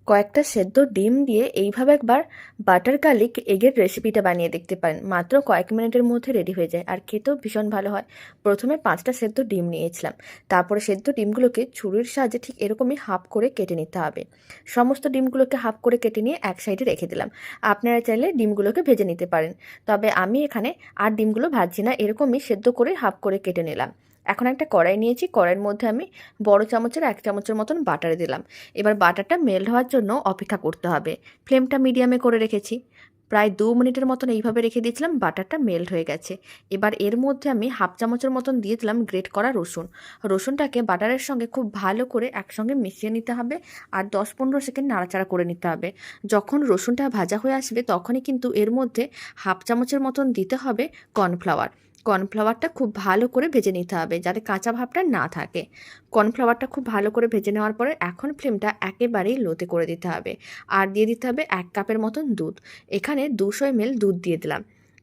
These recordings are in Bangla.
কয়েকটা সেদ্ধ ডিম দিয়ে এইভাবে একবার বাটার গার্লিক এগের রেসিপিটা বানিয়ে দেখতে পারেন। মাত্র কয়েক মিনিটের মধ্যে রেডি হয়ে যায় আর খেতেও ভীষণ ভালো হয়। প্রথমে 5টা সেদ্ধ ডিম নিয়েছিলাম, তারপরে সেদ্ধ ডিমগুলোকে ছুরির সাহায্যে ঠিক এরকমই হাফ করে কেটে নিতে হবে। সমস্ত ডিমগুলোকে হাফ করে কেটে নিয়ে এক সাইডে রেখে দিলাম। আপনারা চাইলে ডিমগুলোকে ভেজে নিতে পারেন, তবে আমি এখানে আর ডিমগুলো ভাজছি না, এরকমই সেদ্ধ করে হাফ করে কেটে নিলাম। এখন একটা কড়াই নিয়েছি, কড়াইয়ের মধ্যে আমি বড় চামচের 1 চামচের মতন বাটার দিলাম। এবার বাটারটা মেল্ট হওয়ার জন্য অপেক্ষা করতে হবে। ফ্লেমটা মিডিয়ামে করে রেখেছি। প্রায় 2 মিনিটের মতন এইভাবে রেখে দিয়েছিলাম, বাটারটা মেল্ট হয়ে গেছে। এবার এর মধ্যে আমি হাফ চামচের মতন দিয়ে দিলাম গ্রেট করা রসুন। রসুনটাকে বাটারের সঙ্গে খুব ভালো করে একসঙ্গে মিশিয়ে নিতে হবে আর 10-15 সেকেন্ড নাড়াচাড়া করে নিতে হবে। যখন রসুনটা ভাজা হয়ে আসবে তখনই কিন্তু এর মধ্যে হাফ চামচের মতন দিতে হবে কর্নফ্লাওয়ার। কর্নফ্লাওয়ারটা খুব ভালো করে ভেজে নিতে হবে যাতে কাঁচা ভাবটা না থাকে। কর্নফ্লাওয়ারটা খুব ভালো করে ভেজে নেওয়ার পরে এখন ফ্লেমটা একেবারেই লোতে করে দিতে হবে। আর দিয়ে দিতে হবে 1 কাপের মতন দুধ। এখানে 200 ml দুধ দিয়ে দিলাম।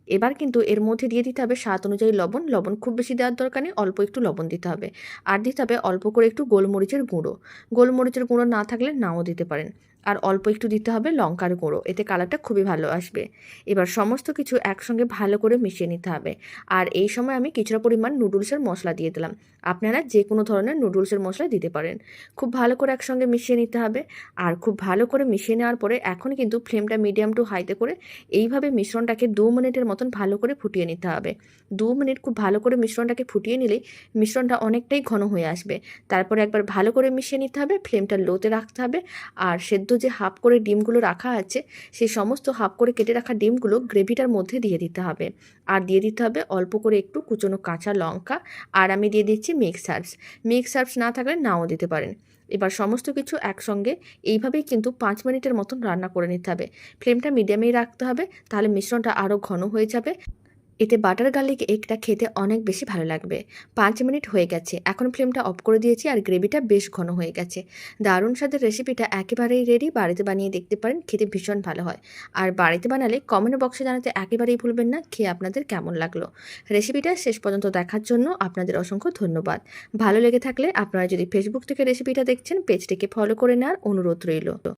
এবার কিন্তু এর মধ্যে দিয়ে দিতে হবে স্বাদ অনুযায়ী লবণ। লবণ খুব বেশি দেওয়ার দরকার নেই, অল্প একটু লবণ দিতে হবে। আর দিতে হবে অল্প করে একটু গোলমরিচের গুঁড়ো। গোলমরিচের গুঁড়ো না থাকলে নাও দিতে পারেন। আর অল্প একটু দিতে হবে লঙ্কার গুঁড়ো, এতে কালারটা খুবই ভালো আসবে। এবার সমস্ত কিছু একসঙ্গে ভালো করে মিশিয়ে নিতে হবে। আর এই সময় আমি কিছুটা পরিমাণ নুডলসের মশলা দিয়ে দিলাম। আপনারা যে কোনো ধরনের নুডলসের মশলা দিতে পারেন। খুব ভালো করে একসঙ্গে মিশিয়ে নিতে হবে। আর খুব ভালো করে মিশিয়ে নেওয়ার পরে এখন কিন্তু ফ্লেমটা মিডিয়াম টু হাইতে করে এইভাবে মিশ্রণটাকে 2 মিনিটের মতন ভালো করে ফুটিয়ে নিতে হবে। 2 মিনিট খুব ভালো করে মিশ্রণটাকে ফুটিয়ে নিলেই মিশ্রণটা অনেকটাই ঘন হয়ে আসবে। তারপরে একবার ভালো করে মিশিয়ে নিতে হবে, ফ্লেমটা লোতে রাখতে হবে। আর সেদ্ধ যে হাফ করে ডিমগুলো রাখা আছে সেই সমস্ত হাফ করে কেটে রাখা ডিমগুলো গ্রেভিটার মধ্যে দিয়ে দিতে হবে। আর দিয়ে দিতে হবে অল্প করে একটু কুচনো কাঁচা লঙ্কা। আর আমি দিয়ে দিচ্ছি মিক্স হার্বস। মিক্স হার্বস না থাকলে নাও দিতে পারেন। এবার সমস্ত কিছু একসঙ্গে এইভাবেই কিন্তু 5 মিনিটের মতন রান্না করে নিতে হবে। ফ্লেমটা মিডিয়ামেই রাখতে হবে, তাহলে মিশ্রণটা আরও ঘন হয়ে যাবে। এতে বাটার গার্লিক এগটা খেতে অনেক বেশি ভালো লাগবে। 5 মিনিট হয়ে গেছে, এখন ফ্লেমটা অফ করে দিয়েছি আর গ্রেভিটা বেশ ঘন হয়ে গেছে। দারুণ স্বাদের রেসিপিটা একেবারেই রেডি, বাড়িতে বানিয়ে দেখতে পারেন, খেতে ভীষণ ভালো হয়। আর বাড়িতে বানালে কমেন্ট বক্সে জানাতে একেবারেই ভুলবেন না খেয়ে আপনাদের কেমন লাগলো। রেসিপিটা শেষ পর্যন্ত দেখার জন্য আপনাদের অসংখ্য ধন্যবাদ। ভালো লেগে থাকলে আপনারা যদি ফেসবুক থেকে রেসিপিটা দেখছেন, পেজটিকে ফলো করে নেওয়ার অনুরোধ রইল।